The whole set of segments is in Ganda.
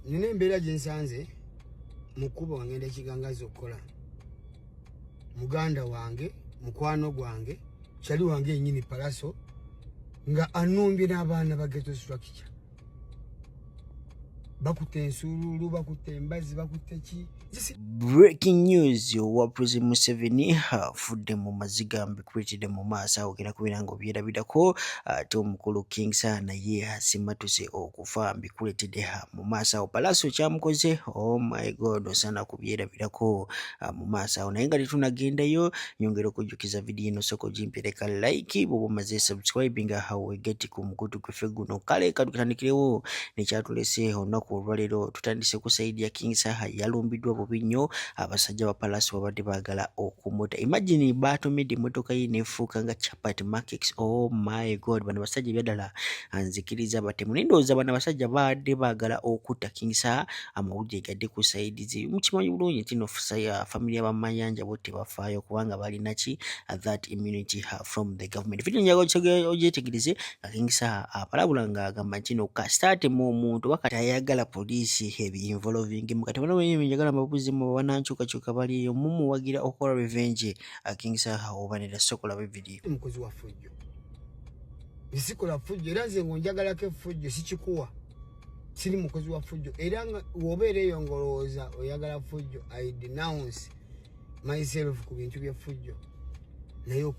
nina embeera gye nsanze mu kkubo nga ngenda ekigangazi okukola. Muganda wange mukwano gwange kyali wange yennyini Palaso nga anumbye n'abaana ba ghetto structure. Bakutte ensuululu, bakutte embazi, bakutte ki. Breaking news wa President Museveni afudde mu maziga mbikuletedde mu maaso awo gera kubeera nga obyerabirako ate omukulu King Sir naye asimatuse okufa mbikuletedde mu maaso awo. Palaso kyamukoze, oh my god, osaana kubyerabirako mu maaso awo. Naye nga tetunagendayo, nyongera okujjukiza vidiyo eno soko gimpereka like bw'oba omaze subscribing awo egeti ku mukutu gwefe guno. Kale katutandikiriwo nekyatulese olunaku olwaleero. Tutandise ku saidi ya King Sir yalumbiddwa bubi nnyo, abasajja ba Palaso babadde baagala okumuta. Imagine batomedde emmotoka ye nefuuka nga chapati markets. Oh my god, bano basajja byaddala anzikiriza batemu. Nindowooza bano abasajja baadde baagala okutta King Sir, amawulire gadde ku saidi ze. Mukimanyi bulungi nti no family y'abamayanja bo tebafaayo kubanga balina ki that immunity from the government. Video njaga ogyetegereze nga King Sir apalabula ng'agamba nti no kasitaatemu omuntu wakati ayagala poliisi ebi-involving mu kati bano wenyewe njagala mbabuuze mu banankyukakyuka baliyo mumuwagira okola revenge King Sir oba nedda sokola video. Mukozi wa fujjo. Bisikola fujjo era nze ngonjagalako effujjo sikikuwa. Siri mukozi wa fujjo era nga wobeera eyo ngolowooza oyagala fujjo, I denounce myself ku bintu bya fujjo. Naye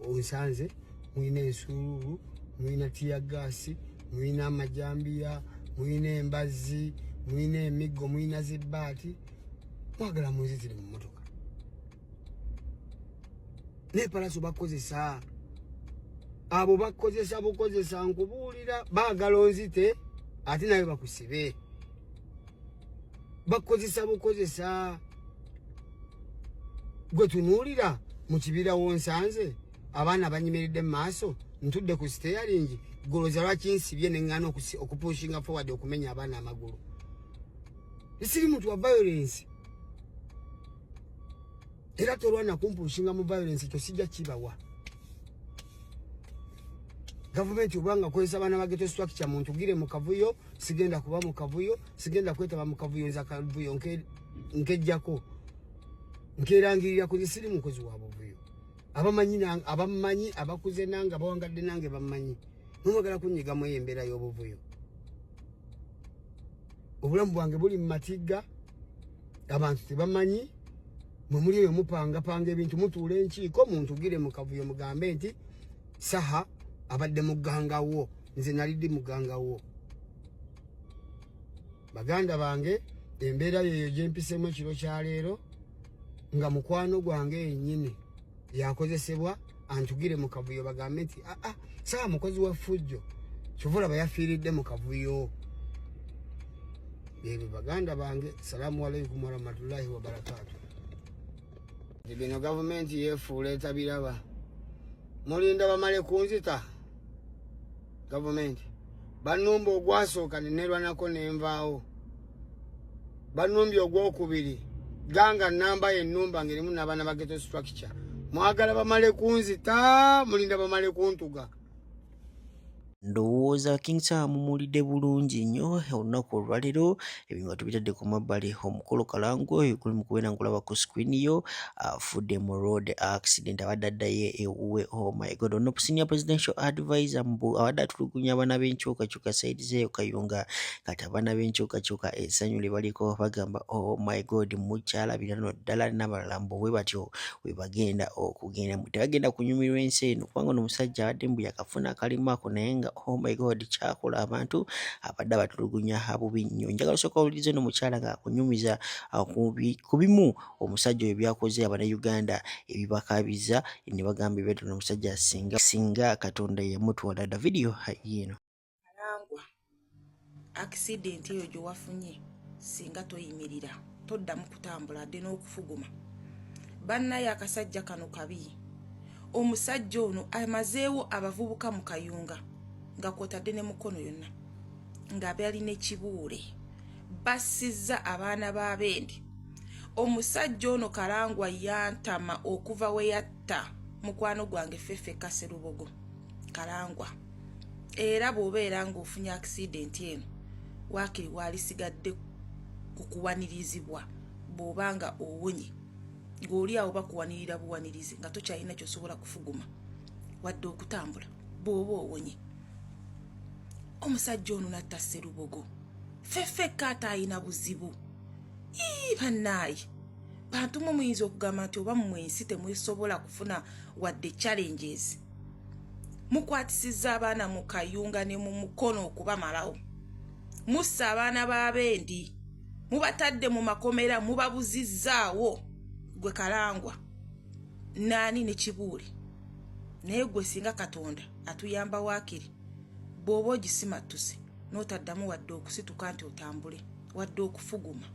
onsanze mulina ensuululu, mulina tiyagasi, mulina amajambiya, mulina embazi, mulina emiggo, mulina zibbaati, mwagala munzitire mu mmotoka. Ne Palaso bakozesa abo bakozesa bukozesa nkubuulira baagala onzite ate naye bakusibe. Bakozesa bukozesa gwe tunuulira mu kibira wonsanze abaana banyimiridde mu maaso ntudde ku steering goloza lwaki nsibye neŋŋaana okupushinga forward okumenya abaana amagulu. Siri muntu wa violence era tolwana kumpushinga mu violence ekyo sijja kibawa. Gavumenti obanga kozesa abaana ba ghetto structure muntu gire mu kavuyo, sigenda kuba mu kavuyo, sigenda kwetaba mu kavuyo, nza kavuyo nkejjako nkerangirira ku siri mukozi wa buvuyo. Abamanyi abakuze nange abawangadde nange bamanyi nomwagala kunyigamu embeera y'obuvuyo. Obulamu bwange buli mu matigga, abantu tebamanyi, mwe muli eyo mupangapanga ebintu mutuula enkiiko muntu gire mu kavuyo mugambe nti saha abadde muganga wo, nze nalidde muganga wo. Baganda bange embeera yeyo gye mpisemu ekiro kya leero nga mukwano gwange yennyini yakozesebwa antugire mu kavuyo bagambe nti sawa mukozi wa fujjo kyovula bayafiiridde mu kavuyo. Ebyo baganda bange, salaamu alaikum warahmatullahi wabarakatuh. Bino gavumenti yeefuula etabiraba, mulinda bamale kunzita. Gavumenti banumba ogwasooka nenerwanako nenvaawo, banumbye ogwokubiri ganga namba ennumba ngerimu n'abaana ba ghetto structure. Mwagala bamale kunzita, mulinda bamale kuntuga. Ndowooza King Sir mumulidde bulungi nnyo olunaku olwaleero. Ebyo nga tubitadde ku mabbali. Omukolo Kalango kuli mu kubeera nkulaba ku screen yo afudde mu road accident abadde addayo ewuwe. Oh my god, ono senior presidential advisor mbu abadde atulugunya abaana b'enkyukakyuka saidi zeeyo Kayunga. Kati abaana b'enkyukakyuka essanyu lye baliko bagamba oh my god mukyalabira no ddala n'abalala mbu bwe batyo we bagenda okugenda. Tebagenda kunyumirwa ensi eno kubanga ono omusajja abadde mbu yakafuna akalimu ako naye nga oh my god kyakola abantu abadde abatulugunya bubi nnyo. Njagala osooka owulirize no mukyala nga akunyumiza ku bimu omusajja oyo byakoze Abannayuganda ebibakabiza ne bagamba ebyo no omusajja singa Katonda yamutwala. Da video yino. Kalangwa accident eyo gye wafunye singa toyimirira toddamu kutambula adde n'okufuguma. Bannaye akasajja kano kabi. Omusajja ono amazeewo abavubuka mu Kayunga nga kwotadde ne mukono yonna nga balina ekibuule basizza abaana b'abendi. Omusajja ono Kalangwa yantama okuva we yatta mukwano gwange Fefe Kaserubogo Kalangwa. Era bw'obeera ng'ofunye accident eno waakiri waalisigadde kukuwanirizibwa bw'obanga owonye ng'oli awo bakuwanirira buwanirizi nga tokyalina ky'osobola kufuguma wadde okutambula bw'oba owonye. Omusajja ono natta Sserubogo feffekka ate ayina buzibu. Bannaayi bantu mwe muyinza okugamba nti oba mmwe ensi temwesobola kufuna wadde challenges. Mukwatisizza abaana mu kayunga ne mu mukono okubamalawo. Mussa abaana b'abendi mubatadde mu makomera mubabuzizzaawo gwe Kalangwa naani ne Kibuule. Naye gwe singa Katonda atuyamba waakiri bw'oba ogisimattuse n'otaddamu wadde okusituka nti otambule wadde okufuguma.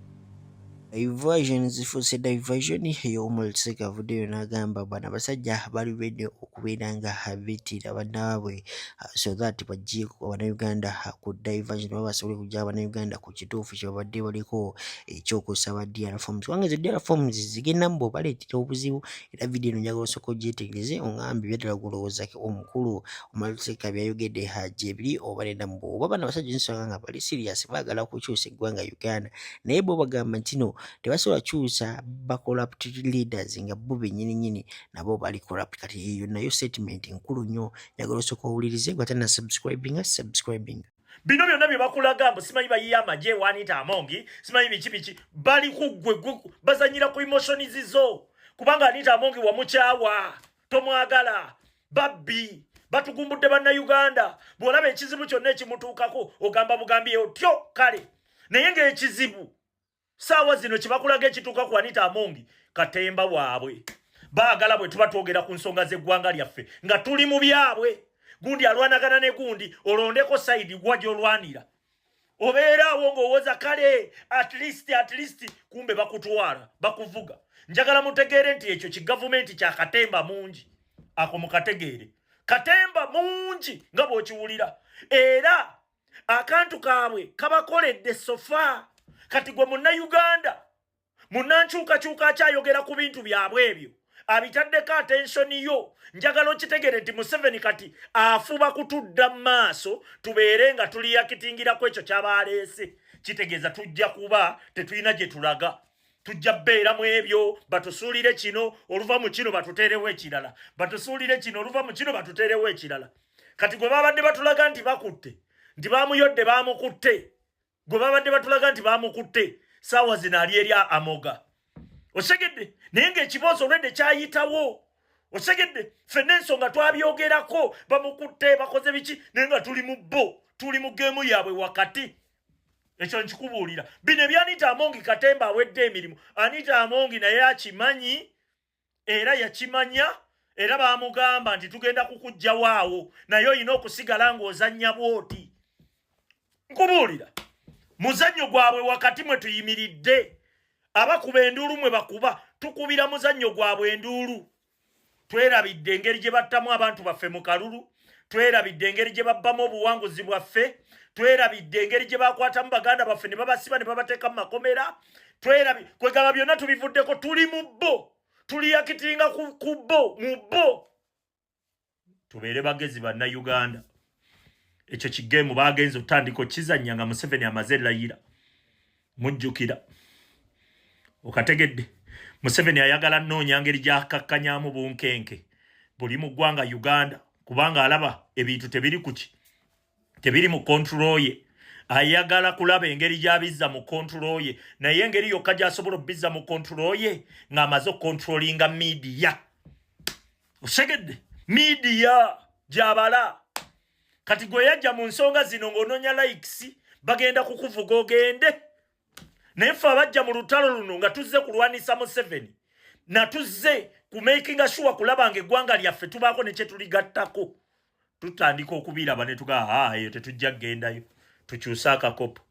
Diversion zifuuse diversion ey'omulitseka avuddeyo n'agamba bano abasajja bali ready okubeera nga beetira bannaabwe so that bajje Abannayuganda ku diversion oba basobole kujja Abannayuganda ku kituufu kye babadde baliko ekyokusaba DR forms. Kubanga ezo DR forms zigenda mu baleetera obuzibu era vidiyo eno njagala osooka ogyetegereze ongambe byaddala kulowooza omukulu omulitseka byayogedde Hajji ebiri oba nedda mu oba bano abasajja nsonga nga bali serious baagala kukyusa eggwanga Uganda naye bo bagamba nti no tebasobola kyusa ba corrupt leaders nga bo bennyini nabo bali corrupt. Kati eyo nayo statement nkulu nnyo njagala osooka owulirize nga tana subscribing. Bino byonna bye bakulaga mbu simanyi bayiye amagye Anita Amongi simanyi biki bali kuggwe bazanyira ku emotions zo kubanga Anita Amongi wamukyawa tomwagala babbi batugumbudde Bannayuganda bw'olaba ekizibu kyonna ekimutuukako ogamba bugambi otyo kale naye ng'ekizibu saawa zino kibakulaga ekituuka ku Anita Amongi katemba waabwe baagala bwe tuba twogera ku nsonga z'eggwanga lyaffe nga tuli mu byabwe gundi alwanagana ne gundi olondeko side gwa gy'olwanira obeeraawo ng'owoza kale at least kumbe bakutwala bakuvuga. Njagala mutegeere nti ekyo kigavumenti kya katemba mungi ako mukategeere katemba mungi nga bw'okiwulira era akantu kaabwe kabakoledde sofa. Kati gwe Munnayuganda munnankyukakyuka akyayogera ku bintu byabwe ebyo abitaddeko attention yo njagala okitegeere nti Museveni kati afuba kutudda mu maaso tubeere nga tuliyakitingirako ekyo kyabaleese kitegeeza tujja kuba tetulina gye tulaga tujja bbeera mu ebyo batusuulire kino oluva mu kino batuteerewo ekirala batusuulire kino oluva mu kino batuteerewo ekirala. Kati gwe babadde batulaga nti bakutte nti bamuyodde bamukutte gwe babadde batulaga nti bamukutte saawa zino ali eri amoga osegedde naye ng'ekiboozi olwedde kyayitawo osegedde ffenna ensonga twabyogerako bamukutte bakoze biki naye nga tuli mu geemu yaabwe wakati. Ekyo nkikubuulira bino ebya Anita Amongi katemba awedde emirimu Anita Amongi naye akimanyi era yakimanya era baamugamba nti tugenda kukuggyawo naye olina okusigala ng'ozannya bwoti. Nkubuulira muzannyo gwabwe wakati mwe tuyimiridde abakuba enduulu mwe bakuba tukubira muzannyo gwabwe enduulu. Twerabidde engeri gye battamu abantu baffe mu kalulu twerabidde engeri gye babbamu obuwanguzi bwaffe twerabidde engeri gye bakwatamu baganda baffe ne babasiba ne babateeka mu makomera kwegamba byonna tubivuddeko tuli mu bbo tuliyakitinga ku bbo mu bbo. Tubeere bagezi Bannayuganda ekyo kigeemu baagenza otandika okizannya nga Museveni amaze layira mujjukira okategedde Museveni ayagala nnoonya ngeri gy'akakkanyamu bunkenke buli mu ggwanga Uganda kubanga alaba ebintu tebiri kuki tebiri mu control ye ayagala kulaba engeri gy'abizza mu control ye naye engeri yokka gy'asobola obizza mu control ye ng'amaze okontrolinga media osegedde media gy'abala. Kati gwe yajja mu nsonga zino ng'onoonya likes bagenda kukuvuga ogende naye ffe abajja mu lutalo luno nga tuzze kulwanisa Museveni na tuzze ku making sure kulaba ng'eggwanga lyaffe tubaako ne kye tuligattako tutandika okubiraba ne tugaa eyo tetujja kgendayo tukyuse akakopo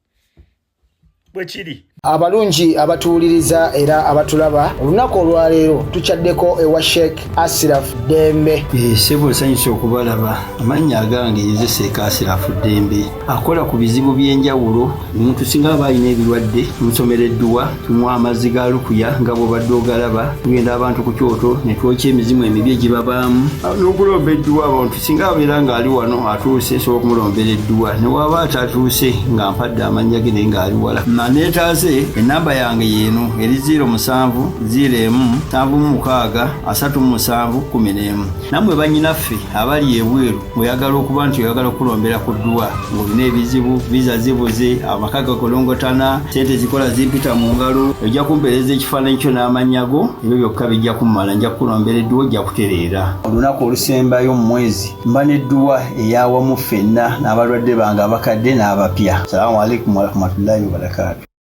bwe kiri. Abalungi abatuwuliriza era abatulaba olunaku olwaleero tukyaddeko ewa Sheikh Ashraf Dembe. Sebo nsanyusa okubalaba amannya agange yeze Sheikh Ashraf Dembe akola ku bizibu by'enjawulo omuntu singa aba alina ebirwadde tumusomereddwa tumuwa amazzi ga lukuya nga bw'obadde ogalaba tugenda abantu ku kyoto ne twokya emizimu emibi egibabaamu n'okulomba edduwa abantu singa abeera ng'ali wano atuuse sobola okumulombeera edduwa ne waba atatuuse nga mpadde amannya ge naye ng'ali wala nga neetaase enamba yange yeeno eri 0701763711. Nammwe bannyinaffe abali ebweru oyagala okuba nti oyagala okulombera ku ddwa ng'olina ebizibu viza zibuze amaka gakolongotana sente zikola zimpita mu ngalo ojja kumpeereza ekifaananyi kyo n'amannya go ebyo byokka bijja kummala nja kukulombera edduwa ojja kutereera. Olunaku olusembayo mu mwezi mba n'edduwa eyawamu ffenna n'abalwadde bange abakadde n'abapya. Salaamu alaikum warahmatullahi wabarakatuh.